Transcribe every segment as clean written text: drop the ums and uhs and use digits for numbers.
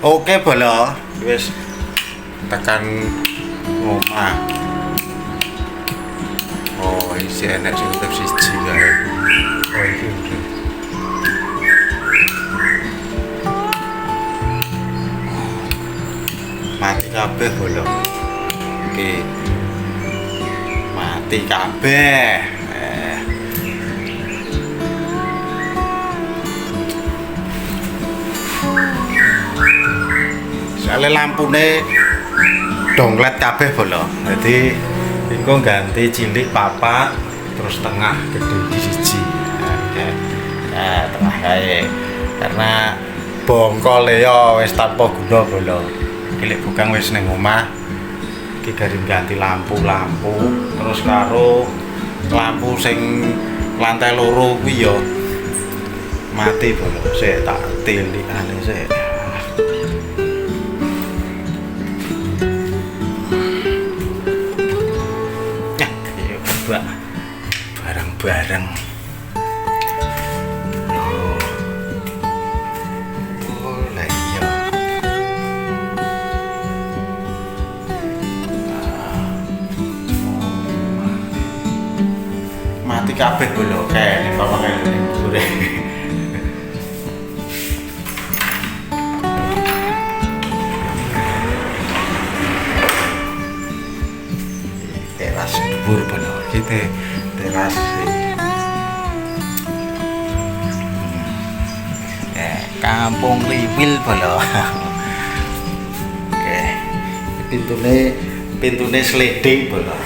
Oke bolo, wis tekan omah. Oh, isi enek sing tetep siji kae. Oh, iki. Mati kabeh bolo. Oke. Mati kabeh. Soale lampune donglet kabeh bolo. Dadi iku ganti cilik papat terus tengah gede siji. Nah, tengah kae. Karena bongkole ya wis tanpa guna bolo. Kilek bukan wis ning omah. Iki garing ganti lampu-lampu terus karo lampu sing lantai loro kuwi ya mati bolo. Sik tak tilikane sik. Barang-barang. Oh, lah iya. Mati kabeh bolo kae ning bapak kae sore. Teras dhuwur bolo kita teras Kampung Riwil bolo. Oke, pintune sliding bolo.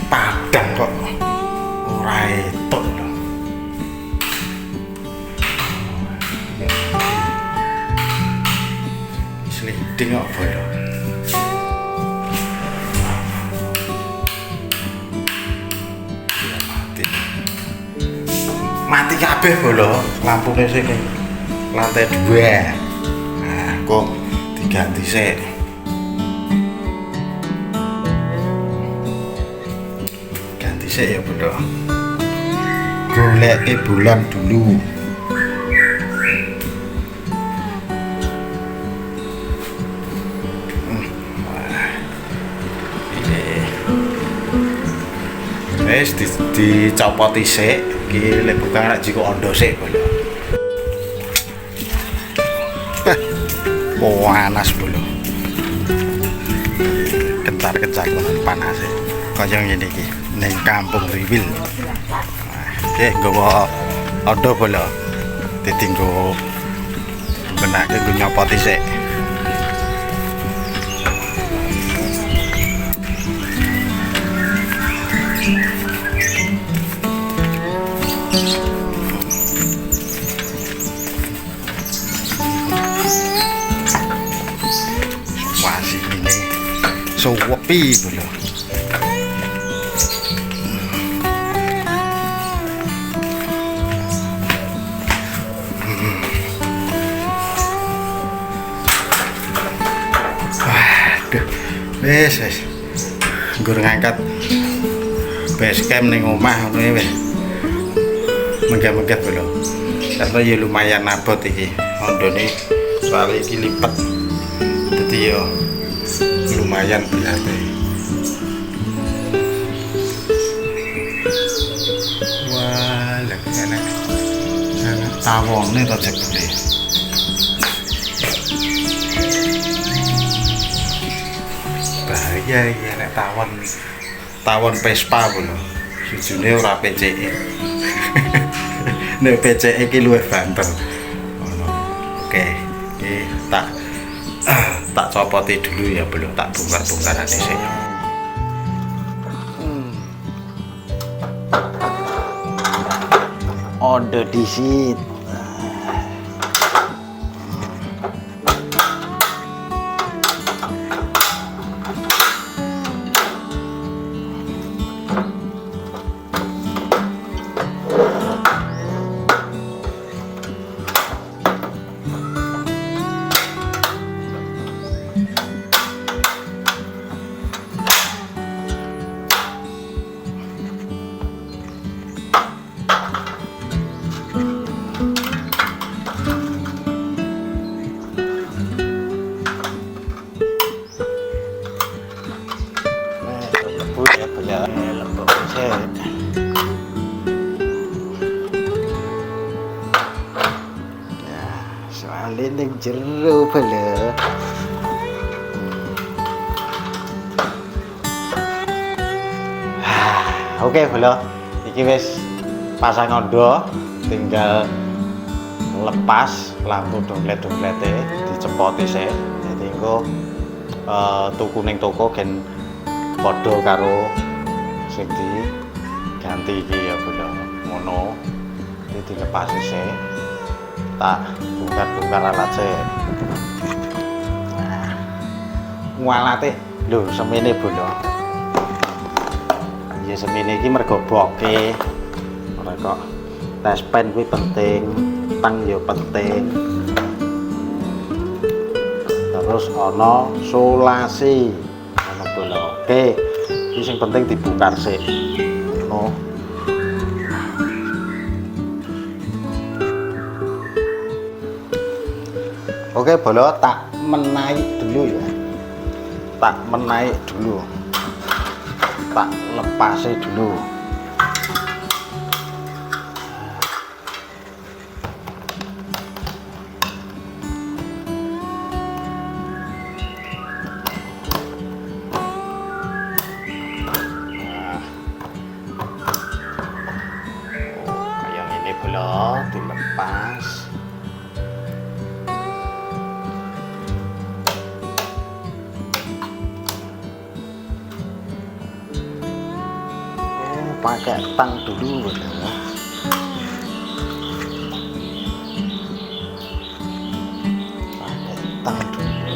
Padang kok ora etuk lho. Sliding kok bolo. Mati kabeh bolo, lampune sing lantai 2. Nah, kok diganti sik. Ya bro, golek bulan dulu. Wes dicopot sik, iki lek bukan nek jiko ondo sik bro. Panas bro. Kencar-kencar panas e. Kaya ngene iki. Neng Kampung Riwil. Oke, nggawa odo bolo. Ditinggo benake nggo nyopoti sik. Wasi ini suwepi bolo. Wes nggur ngangkat base camp ning omah ngono wis. Menggah-menggah bolo. Karena ya lumayan abot iki. Ondone soal iki lipat. Dadi ya lumayan berarti. Wah, lek enak. Enak tawone to jebule. Bahaya ya nek tawon Vespa ngono. Sujune ora PCE. Nek PCE iki luwih banter. Ngono. Oke, iki tak copoti dulu ya, belum tak bongkar-bongkaran sih. pondo disit. Soalnya ning jero bele. Oke bele, iki wis pasang ondo, tinggal lepas lampu donglet-donglete dicepoti sik. Dadi engko tuku ning toko gen padha karo sing diganti iki ya bele. Ngono. Iki dilepas sik. Tak bongkar alat sik. Walate lho semene bono. Ya semene iki mergo boke. Ora kok tes pen kuwi penting, tang ya penting. Terus ana solasi. Ono bono. Oke. Iki sing penting dibongkar sik. Ngono. Oke bolo, tak menaik dulu ya. Tak menaik dulu. Tak lepasi dulu. Kayak ini bolo, dilepas. Pakai tang dulu ya. Pakai tang dulu.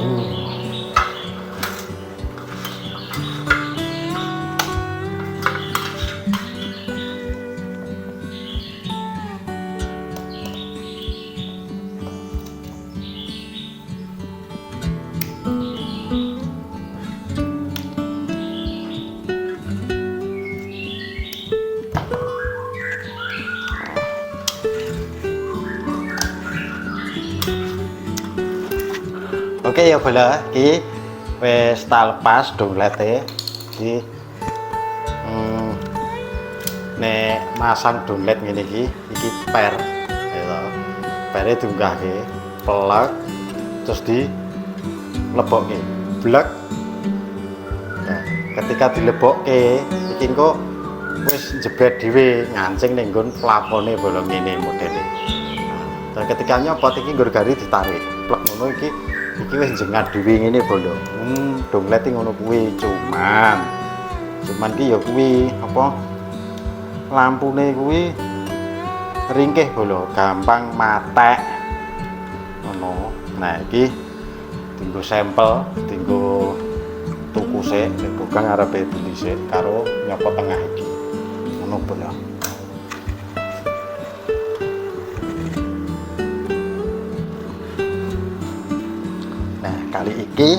Oke ya bola, iki wis tak lepas donglete. Iki nek masang donglet ngene iki per. Ya. Pere diunggahke, plek terus dilebokke. Blek. Nah, ketika dilebokke, iki engko wis jebret dhewe ngancing ning nggon plafone bola ngene modele. Dan ketika nyopot iki nggur gari ditarik. Plek ngono iki wis jengat dhewe ngene bola. Donglet ngono kuwi cuman ki ya kuwi apa lampune kuwi ringkih bola, gampang matek. Ngono. Nah, iki dienggo sampel, dienggo tuku sik, ning bukan arepe beli sik karo nyopot tengah iki. Ngono bola. Kali iki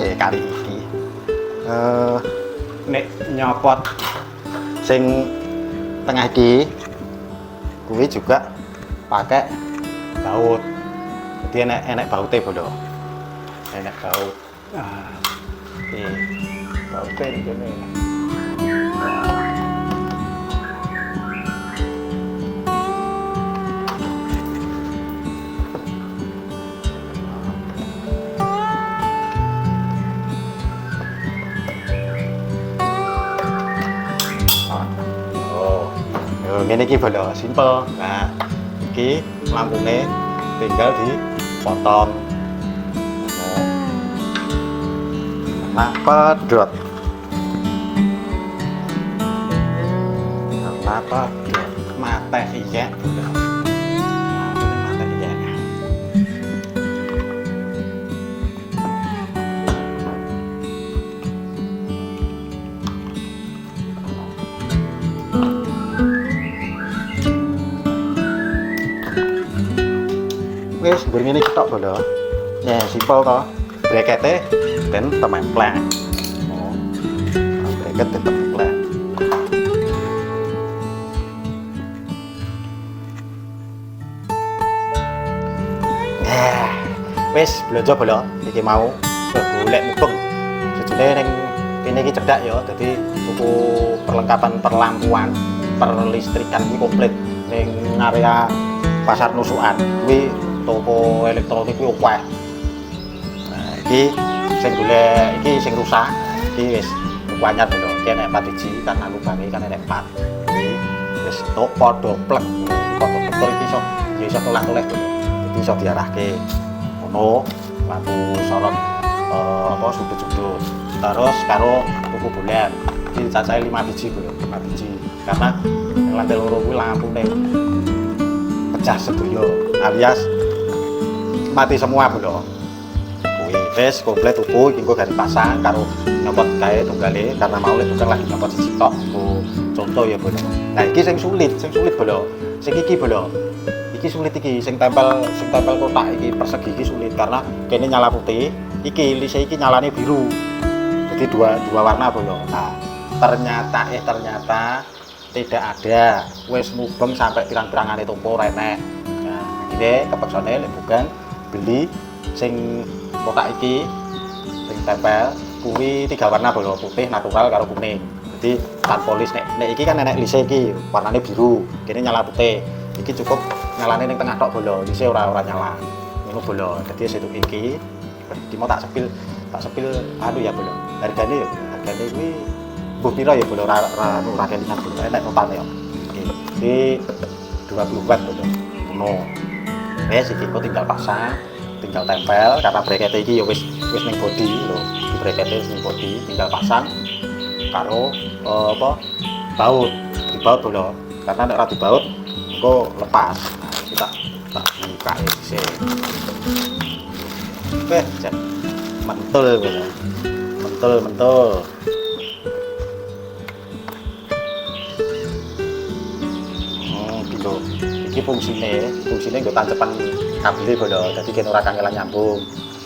nek nyopot sing tengah iki kuwi juga pakai baut. Jadi enek baute bodo. Enek baut. Iki baute ngene. Ngene iki bodo, simpel. Nah, iki lampune tinggal dipotong. Nah, pedot. Nah, pedot. Mate iki bodo. Gur ngene iki tok bolo. Ya simpel to. Brekete ben templek. Oh. Breket ben templek. Wis blonjo bolo iki mau golek mubeng. Sejune ning kene iki cedhak ya, dadi tuku perlengkapan perlampuan, perlistrikan kuwi komplit ning area pasar nusukan. Kuwi toko elektronik kuwi akeh. Nah, iki sing golek iki sing rusak, iki wis tuku anyar bolo. Iki nek 4 biji karena lubange kan nek 4. Iki wis tok padha plek. Padha betul iki iso tolak-tolak bolo. Dadi iso diarahke ngono lampu sorot sudut-sudut. Terus karo tuku bulan iki cacahe 5 biji bro, 5 biji karena yang lantai loro kuwi lampune pecah sedoyo alias mati semua bro. Kuwi wis komplit tuku iki engko gari pasang karo nyopot kae tunggale karena mau tukang lagi nyopot siji tok. Contoh ya bro. Nah iki sing sulit bro. Sing iki bro. Iki sulit iki sing tempel kotak iki persegi iki sulit karena kene nyala putih, iki lise iki nyalane biru. Jadi dua warna bolo. Nah, ternyata tidak ada. Wis mubeng sampai pirang-pirangane toko renek. Nah, iki kepeksane lek bukan beli sing kotak iki sing tempel kuwi 3 warna bolo, putih, natural karo kuning. Jadi tanpa polis nek iki kan enek lise iki warnane biru, kene nyala putih. Iki cukup nyalane ning tengah tok bolo, lise ora nyala. Ngono bolo. Dadi situ iki mau tak sepil anu ya bolo. Hargane kuwi mbuh pira ya bolo ora kelingan bolo. Enek notane yo. Iki 20 watt bolo. Ngono. Wes iki kok tinggal pasang, tinggal tempel karena bracket iki ya wis ning bodi lho. Di bracket ning bodi tinggal pasang karo baut. Dibaut bolo. Karena nek ora dibaut engko lepas. Nah, kita buka iki. Wes, mentul bolo. Mentul. Gitu. Iki fungsine nggo tancepan kabel bolo. Dadi kene ora kangelan nyambung.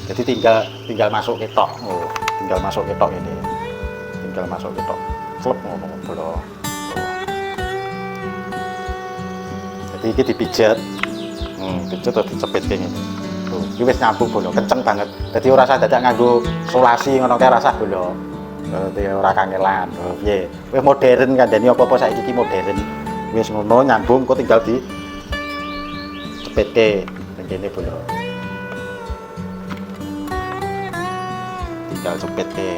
Jadi tinggal masuk ketok. Oh, tinggal masuk ketok ini. Tinggal masuk ketok. Klep ngono bolo. Jadi iki dipijat. Pijat atau dicepit kayak gini. Tuh, iki wis nyambung bolo, kenceng banget. Dadi ora usah dadak nganggo solasi ngono kae rasah bolo. Dadi ora kangelan. Oh, piye? Wis modern kandhani apa-apa saiki iki modern. Wis ngono nyambung kok tinggal di cepete ning kene bolo. Tinggal cepete.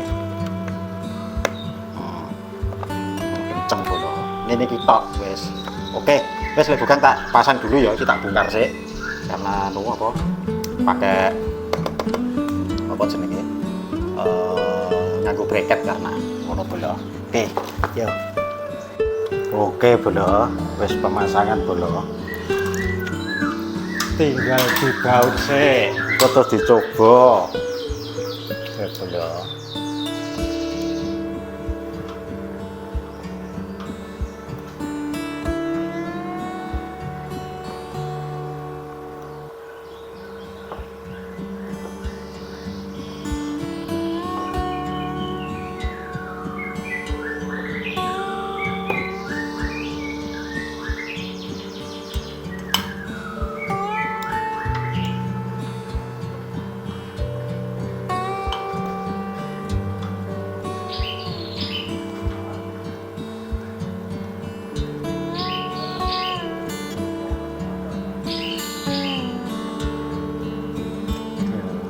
Kenceng bolo. Ngene iki tok wis. Oke. Wes lek bukan tak pasang dulu ya, kita bongkar sih. Karena nunggu apa? Pakai apa jenenge? Nganggo bracket karena ngono bolo. Oke, yo. Oke bolo, wes pemasangan bolo. Tinggal dibaut sih. Kok terus dicoba. Oke bolo.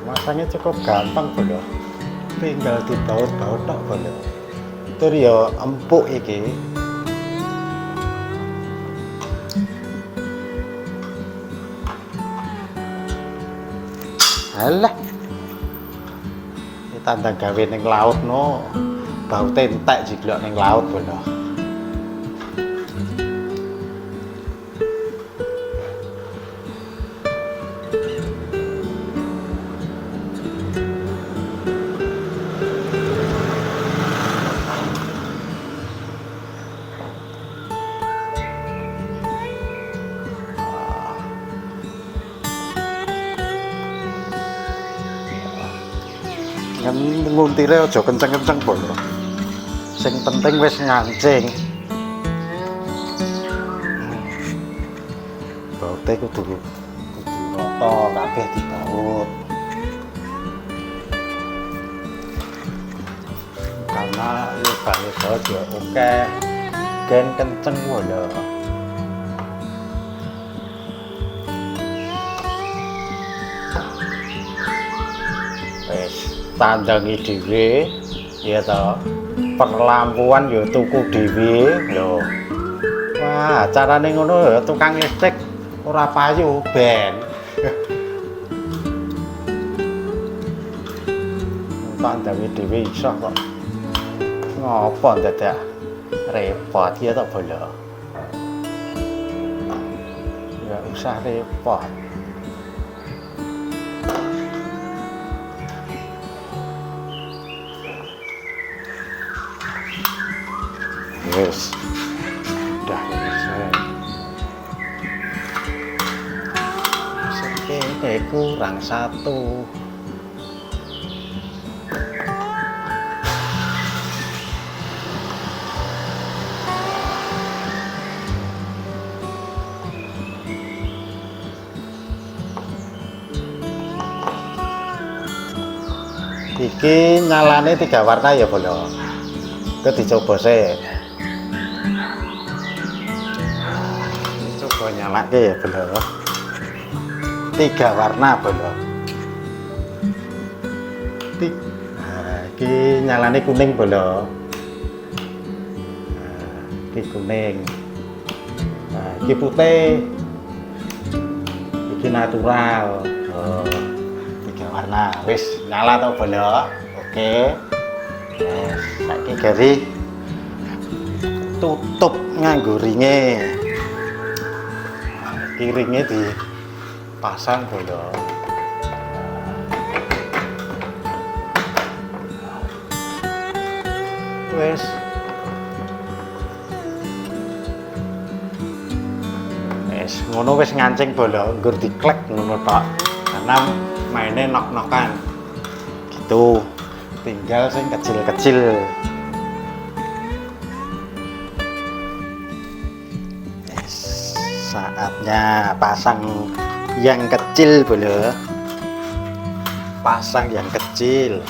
Masangnya cukup gampang bolo, tinggal dibaut-baut tok bolo. Tur ya empuk iki. Alah, ini tanda gawe ning laut no, baute entek jiglok ning laut bolo. nguntire aja kenceng-kenceng bolo. Sing penting wis ngancing. Baute kudu rata kabeh dibaut. Karena lubangnya baut ya oke. Gen kenceng bolo. Wis tandangi dhewe ya toh. Perlampuan ya tuku dhewe lho. Wah, carane ngono ya tukang listrik ora payu ben. Tandangi dhewe iso kok. Ngopo dadak repot ya toh bolo. Ya usah repot. Wes, udah selesai. Oke, kurang satu. Iki nyalane 3 warna ya bolo. Itu dicoba sih. Coba nyalake ya bolo. 3 warna bolo. Nah, iki nyalane kuning bolo. Nah, iki kuning. Nah, iki putih. Iki natural. Oh, 3 warna. Wis nyala to bolo. Oke. Yes, saiki gari tutup nganggo ringe. Iki ringe dipasang bolo. Wes. Wes, ngono wis ngancing bolo, nggur diklek ngono tok. Karena maine nok-nokan. Gitu. Tinggal sing kecil-kecil. Yes, saatnya pasang yang kecil bolo. Pasang yang kecil.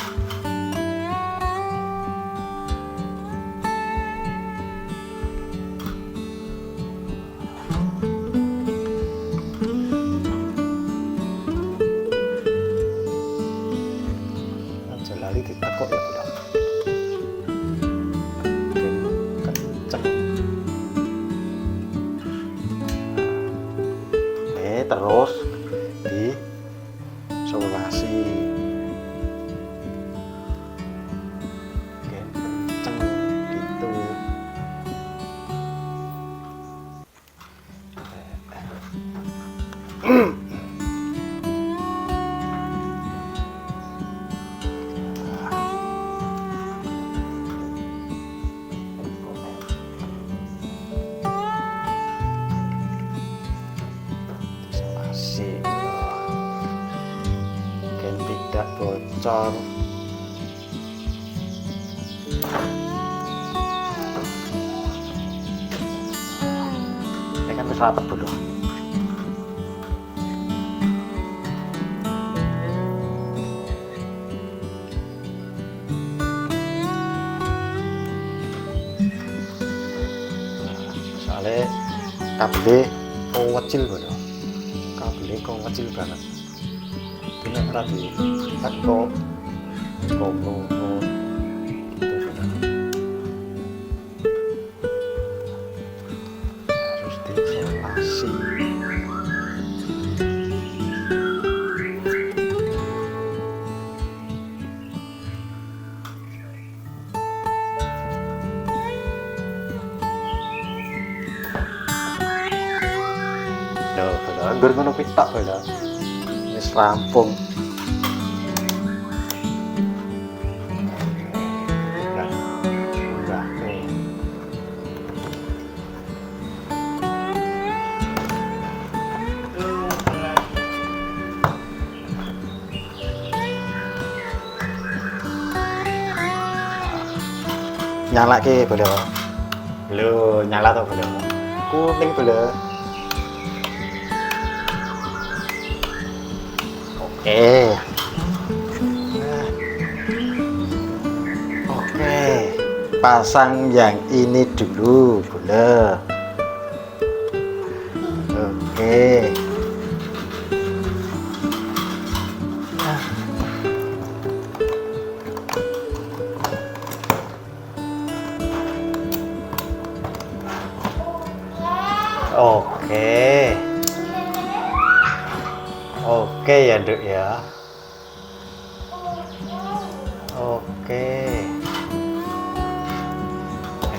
Lali ditekuk ya bolo. Kenceng. Terus di solasi. Kenceng gitu. Mungkin tidak bocor. Ini kan wis rapet dulu. Soalnya kabelnya kecil bro. Kabelnya kecil banget. Ini tadi tekuk goblok harus diisolasi. Anggur ngono pitok lho. Wis rampung. Nyala ke boleh. Lo nyala tuh boleh. Kuning boleh. Oke. Oke. Pasang yang ini dulu boleh. Oke. Oke. Oke ya, Duk ya. Oke.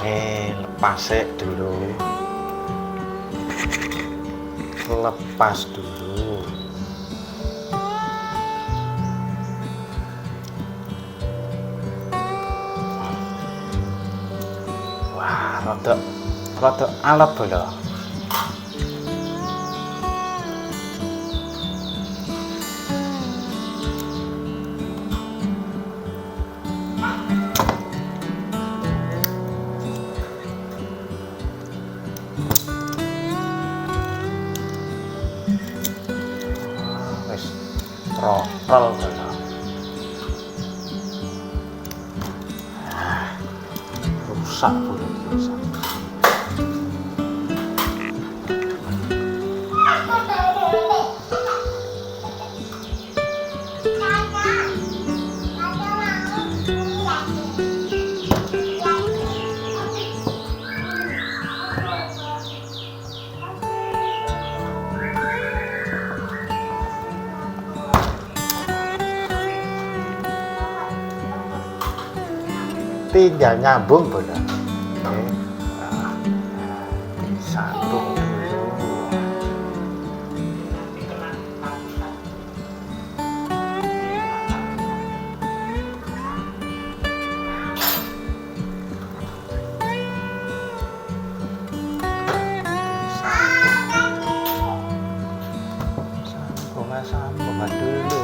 Ini lepas dulu. Lepas dulu. Wah, rada alot lho. Roll dulu. Rusak dulu, rusak. Tinggal nyambung boleh. Nah, sambung dulu. Sambung dulu.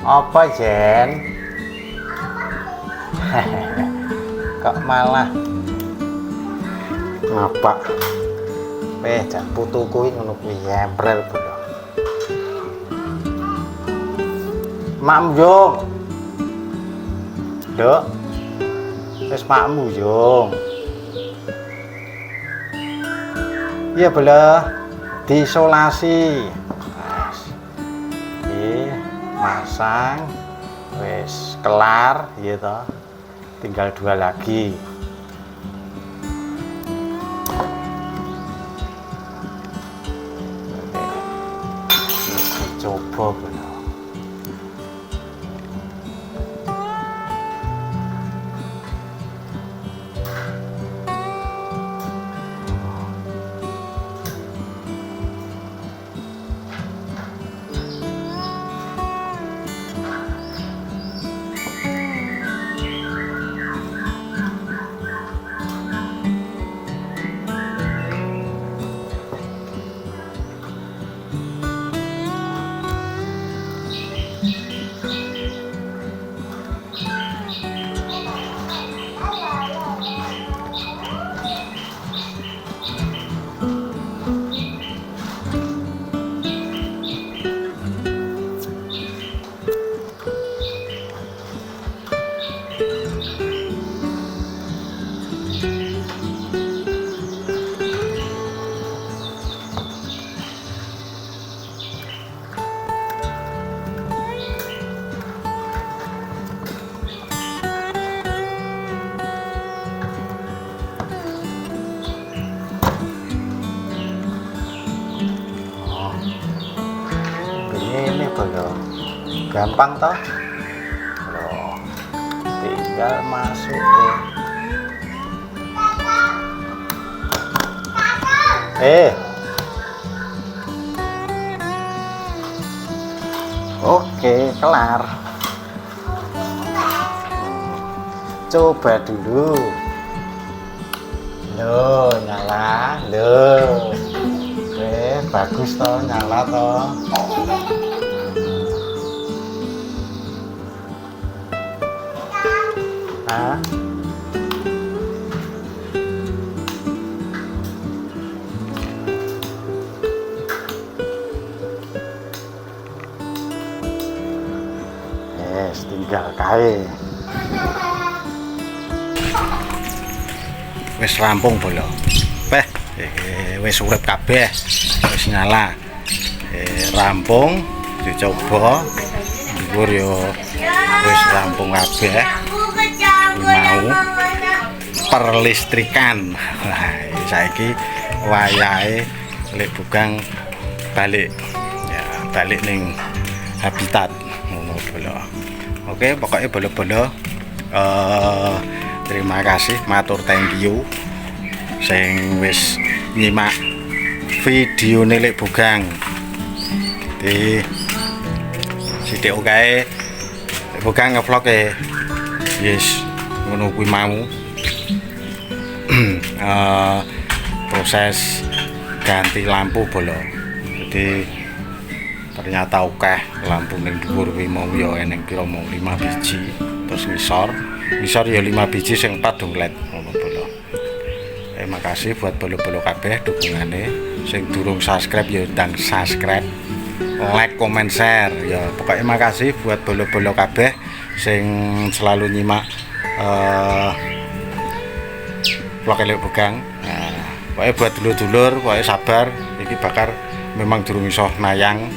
Apa Jen? Kok malah ngapa? Jan putu kuwi ngono kuwi emprel bro. Makmu Jung. Dok. Wis makmu Jung. Iya boleh diisolasi. Wes. Iki masang wis kelar gitu. Tinggal 2 lagi. Oke. Coba bener. Gampang toh? Loh, tinggal masukin. Oke, kelar. Coba dulu. Loh, nyala. Loh. Bagus toh, nyala toh. Ah. Yes, tinggal kae. Wis rampung bolo. Peh, wis urip kabeh. Wis nyala. Rampung dicoba. Dhuwur yo wis rampung kabeh. Mau perlistrikan. Saiki wayahe lek bugang balik. Ya, balik ning habitat ngono bolo. Oke, pokoknya bolo-bolo terima kasih, matur thank you sing wis nyimak video lek bugang. Di sithik kae bugang ngevlog yes ngono kuwi mau. Proses ganti lampu bolo. Jadi ternyata lampu ning dhuwur kuwi mau ya eneng kira mau 5 biji, terus ngisor ya 5 biji sing 4 donglet ngono bolo. Terima kasih buat bolo-bolo kabeh dukungane. Sing durung subscribe ya ndang subscribe, like, comment, share ya. Pokoknya makasih buat bolo-bolo kabeh sing selalu nyimak vlog Elek Bugang. Nah, pokoknya buat dulur-dulur pokoknya sabar, iki bakar memang durung iso nayang.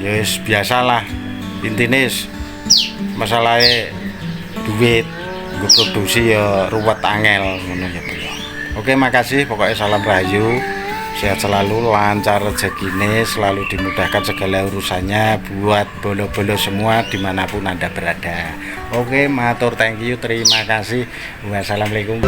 Ya wis biasalah, intine masalahnya duit, gue produksi ya ruwet angel ngono ya bro. Oke, makasih, pokoknya salam rahayu, sehat selalu, lancar rezekine, selalu dimudahkan segala urusannya buat bolo-bolo semua dimanapun Anda berada. Oke, matur thank you, terima kasih. Wassalamualaikum.